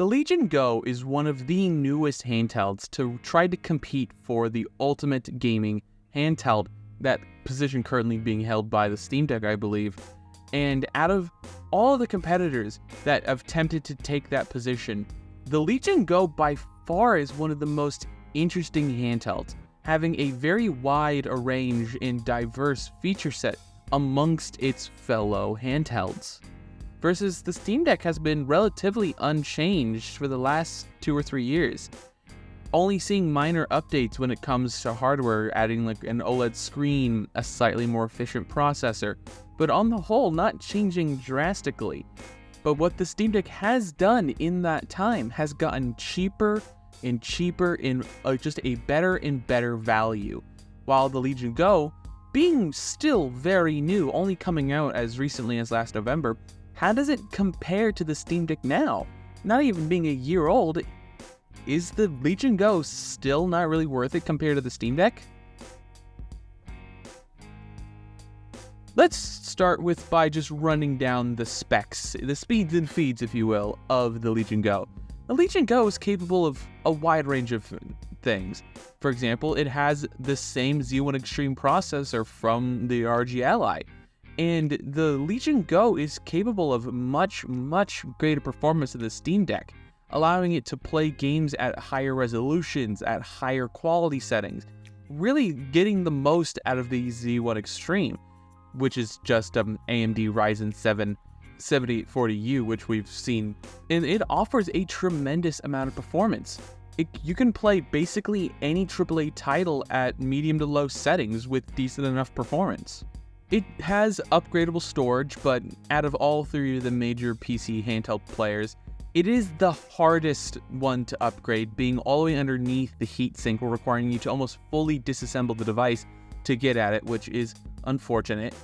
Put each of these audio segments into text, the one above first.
The Legion Go is one of the newest handhelds to try to compete for the ultimate gaming handheld, that position currently being held by the Steam Deck, I believe. And out of all of the competitors that have attempted to take that position, the Legion Go by far is one of the most interesting handhelds, having a very wide range and diverse feature set amongst its fellow handhelds. Versus the Steam Deck has been relatively unchanged for the last 2 or 3 years, only seeing minor updates when it comes to hardware, adding like an OLED screen, a slightly more efficient processor, but on the whole not changing drastically. But what the Steam Deck has done in that time has gotten cheaper and cheaper in just a better and better value, while the Legion Go, being still very new, only coming out as recently as last November, how does it compare to the Steam Deck now? Not even being a year old, is the Legion Go still not really worth it compared to the Steam Deck? Let's start by just running down the specs, the speeds and feeds, if you will, of the Legion Go. The Legion Go is capable of a wide range of things. For example, it has the same Z1 Extreme processor from the ROG Ally. And the Legion Go is capable of much, much greater performance than the Steam Deck, allowing it to play games at higher resolutions, at higher quality settings, really getting the most out of the Z1 Extreme, which is just AMD Ryzen 7 7840U, which we've seen, and it offers a tremendous amount of performance. You can play basically any AAA title at medium to low settings with decent enough performance. It has upgradable storage, but out of all three of the major PC handheld players, it is the hardest one to upgrade, being all the way underneath the heatsink, requiring you to almost fully disassemble the device to get at it, which is unfortunate.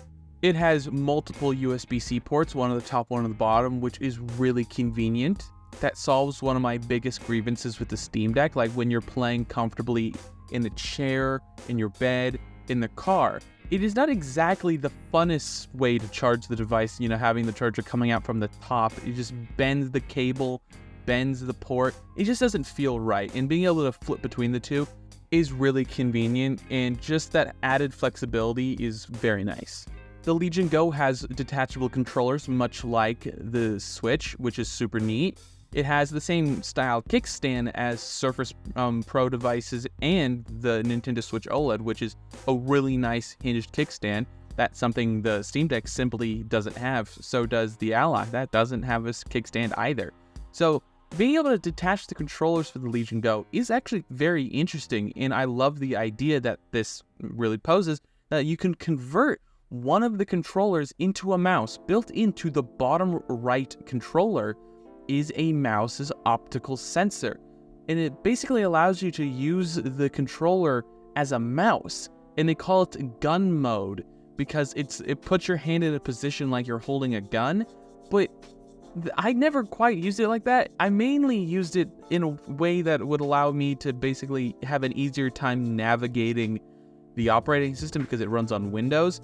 It has multiple USB-C ports, one on the top, one on the bottom, which is really convenient. That solves one of my biggest grievances with the Steam Deck, like when you're playing comfortably in a chair, in your bed, in the car. It is not exactly the funnest way to charge the device, having the charger coming out from the top. It just bends the cable, bends the port. It just doesn't feel right. And being able to flip between the two is really convenient, and just that added flexibility is very nice. The Legion Go has detachable controllers, much like the Switch, which is super neat. It has the same style kickstand as Surface Pro devices and the Nintendo Switch OLED, which is a really nice hinged kickstand. That's something the Steam Deck simply doesn't have. So does the Ally. That doesn't have a kickstand either. So being able to detach the controllers for the Legion Go is actually very interesting, and I love the idea that this really poses, that you can convert one of the controllers into a mouse. Built into the bottom right controller is a mouse's optical sensor, and it basically allows you to use the controller as a mouse, and they call it gun mode because it puts your hand in a position like you're holding a gun. But I never quite used it like that. I mainly used it in a way that would allow me to basically have an easier time navigating the operating system because it runs on Windows,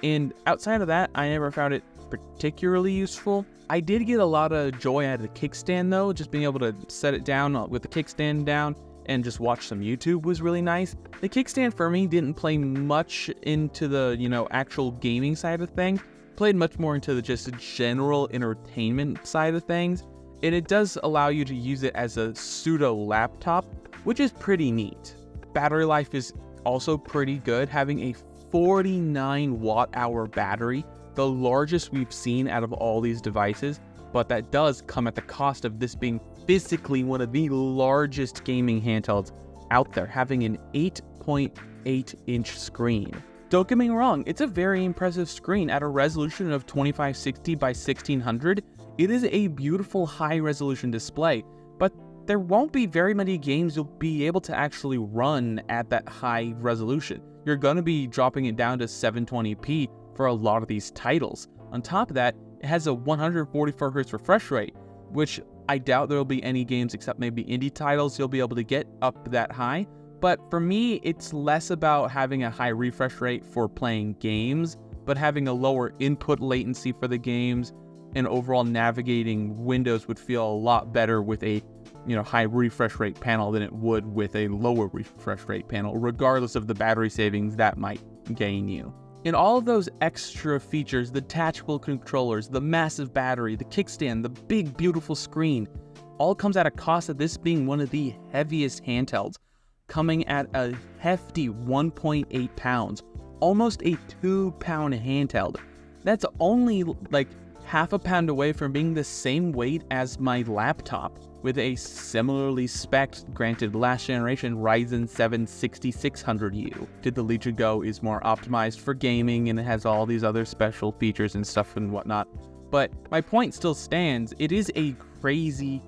and outside of that, I never found it particularly useful. I did get a lot of joy out of the kickstand though. Just being able to set it down with the kickstand down and just watch some YouTube was really nice. The kickstand for me didn't play much into the, actual gaming side of things. Played much more into just general entertainment side of things. And it does allow you to use it as a pseudo laptop, which is pretty neat. Battery life is also pretty good, having a 49 watt-hour battery, the largest we've seen out of all these devices, but that does come at the cost of this being physically one of the largest gaming handhelds out there, having an 8.8-inch screen. Don't get me wrong, it's a very impressive screen at a resolution of 2560 by 1600. It is a beautiful high-resolution display, but there won't be very many games you'll be able to actually run at that high resolution. You're going to be dropping it down to 720p for a lot of these titles. On top of that, it has a 144Hz refresh rate, which I doubt there will be any games except maybe indie titles you'll be able to get up that high. But for me, it's less about having a high refresh rate for playing games, but having a lower input latency for the games, and overall navigating Windows would feel a lot better with a high refresh rate panel than it would with a lower refresh rate panel, regardless of the battery savings that might gain you. And all of those extra features, the detachable controllers, the massive battery, the kickstand, the big beautiful screen, all comes at a cost of this being one of the heaviest handhelds, coming at a hefty 1.8 pounds, almost a 2-pound handheld. That's only like half a pound away from being the same weight as my laptop, with a similarly spec'd, granted last generation, Ryzen 7 6600U. The Legion Go is more optimized for gaming and it has all these other special features and stuff and whatnot. But my point still stands, it is a crazy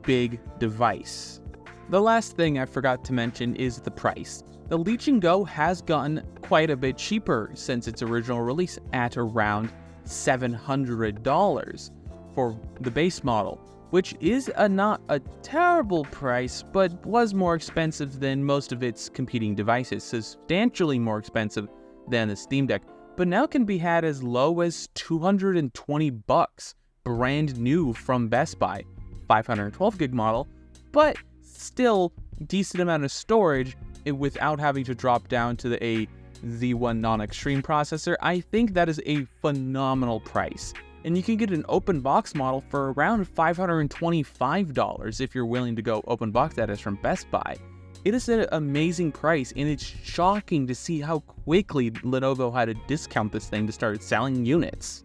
big device. The last thing I forgot to mention is the price. The Legion Go has gotten quite a bit cheaper since its original release at around $700 for the base model, which is not a terrible price, but was more expensive than most of its competing devices, substantially more expensive than the Steam Deck, but now can be had as low as $220, brand new from Best Buy, 512 gig model, but still decent amount of storage without having to drop down to the Z1 non-extreme processor. I think that is a phenomenal price. And you can get an open box model for around $525 if you're willing to go open box, that is from Best Buy. It is an amazing price, and it's shocking to see how quickly Lenovo had to discount this thing to start selling units.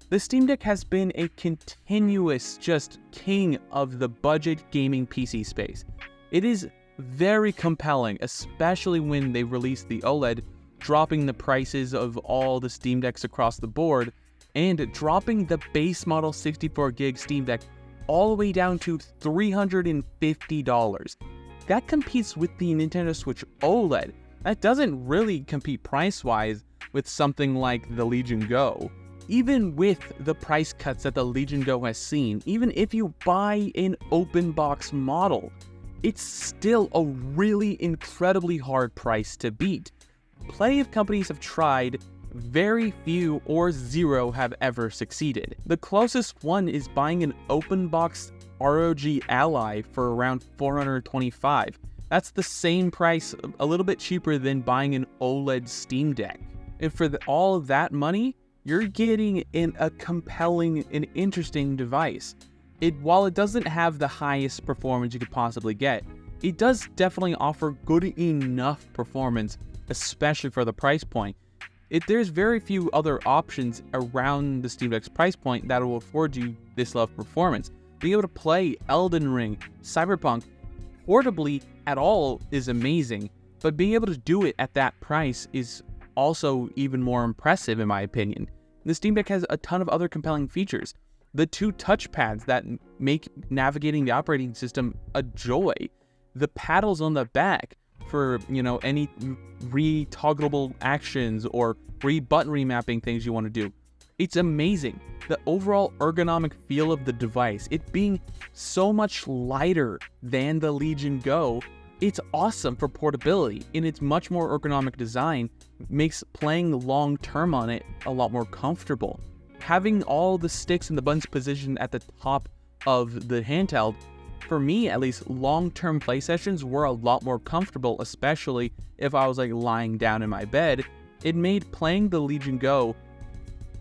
The Steam Deck has been a continuous just king of the budget gaming PC space. It is very compelling, especially when they released the OLED, dropping the prices of all the Steam Decks across the board, and dropping the base model 64 gig Steam Deck all the way down to $350. That competes with the Nintendo Switch OLED. That doesn't really compete price-wise with something like the Legion Go. Even with the price cuts that the Legion Go has seen, even if you buy an open box model, it's still a really incredibly hard price to beat. Plenty of companies have tried, very few or zero have ever succeeded. The closest one is buying an open box ROG Ally for around $425. That's the same price, a little bit cheaper than buying an OLED Steam Deck. And for all of that money, you're getting a compelling and interesting device. While it doesn't have the highest performance you could possibly get, it does definitely offer good enough performance, especially for the price point. There's very few other options around the Steam Deck's price point that will afford you this level of performance. Being able to play Elden Ring, Cyberpunk, portably at all is amazing, but being able to do it at that price is also even more impressive in my opinion. The Steam Deck has a ton of other compelling features. The 2 touchpads that make navigating the operating system a joy. The paddles on the back for, any re-toggleable actions or button remapping things you want to do. It's amazing. The overall ergonomic feel of the device, it being so much lighter than the Legion Go, it's awesome for portability, and its much more ergonomic design makes playing long term on it a lot more comfortable. Having all the sticks and the buttons positioned at the top of the handheld, for me at least, long-term play sessions were a lot more comfortable, especially if I was lying down in my bed. It made playing the Legion Go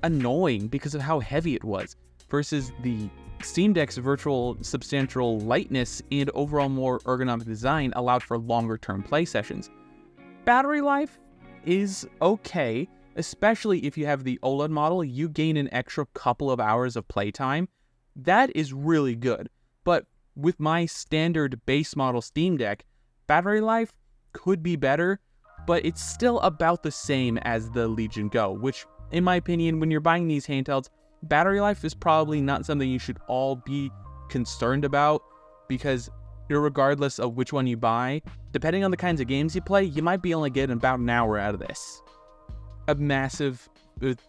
annoying because of how heavy it was, versus the Steam Deck's virtual substantial lightness and overall more ergonomic design allowed for longer-term play sessions. Battery life is okay, especially if you have the OLED model. You gain an extra couple of hours of playtime. That is really good. But with my standard base model Steam Deck, battery life could be better, but it's still about the same as the Legion Go, which, in my opinion, when you're buying these handhelds, battery life is probably not something you should all be concerned about, because regardless of which one you buy, depending on the kinds of games you play, you might be only getting about an hour out of this. A massive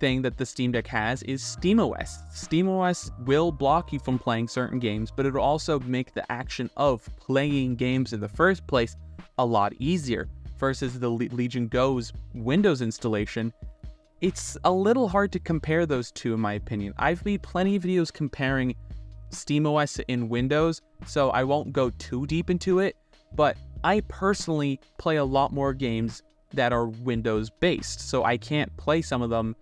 thing that the Steam Deck has is SteamOS. SteamOS will block you from playing certain games, but it'll also make the action of playing games in the first place a lot easier, versus the Legion Go's Windows installation. it's a little hard to compare those two in my opinion. I've made plenty of videos comparing SteamOS and Windows, so I won't go too deep into it, but I personally play a lot more games that are Windows based, so I can't play some of them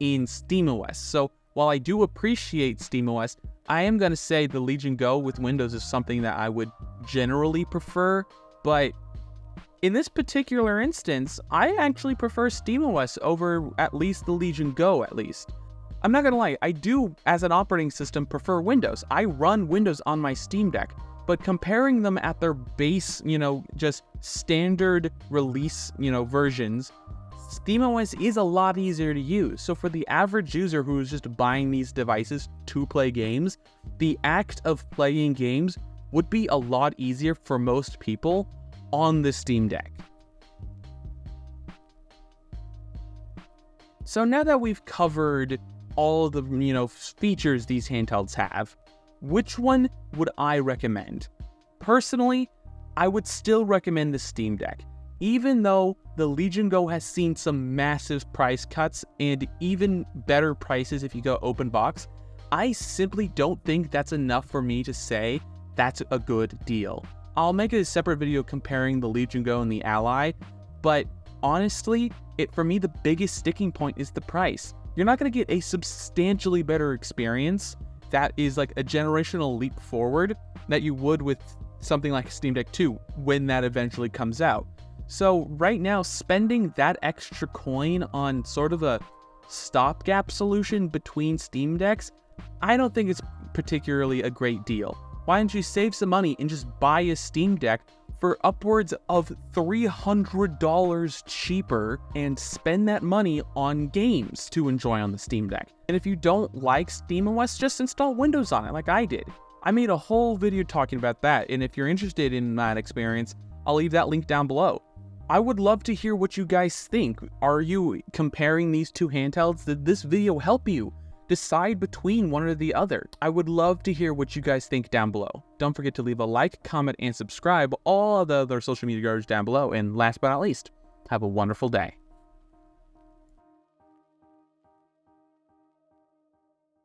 in SteamOS. So while I do appreciate SteamOS, I am going to say the Legion Go with Windows is something that I would generally prefer, but in this particular instance, I actually prefer SteamOS over at least the Legion Go at least. I'm not gonna lie, I do, as an operating system, prefer Windows. I run Windows on my Steam Deck, but comparing them at their base, just standard release, versions, SteamOS is a lot easier to use. So for the average user who is just buying these devices to play games, the act of playing games would be a lot easier for most people on the Steam Deck. So now that we've covered all of the, features these handhelds have, which one would I recommend? Personally, I would still recommend the Steam Deck. Even though the Legion Go has seen some massive price cuts and even better prices if you go open box, I simply don't think that's enough for me to say that's a good deal. I'll make a separate video comparing the Legion Go and the Ally, but honestly, for me, the biggest sticking point is the price. You're not going to get a substantially better experience that is like a generational leap forward that you would with something like Steam Deck 2 when that eventually comes out. So right now, spending that extra coin on sort of a stopgap solution between Steam Decks, I don't think it's particularly a great deal. Why don't you save some money and just buy a Steam Deck for upwards of $300 cheaper and spend that money on games to enjoy on the Steam Deck? And if you don't like SteamOS, just install Windows on it like I did. I made a whole video talking about that, and if you're interested in that experience, I'll leave that link down below. I would love to hear what you guys think. Are you comparing these two handhelds? Did this video help you decide between one or the other? I would love to hear what you guys think down below. Don't forget to leave a like, comment, and subscribe. All of the other social media garbage down below. And last but not least, have a wonderful day.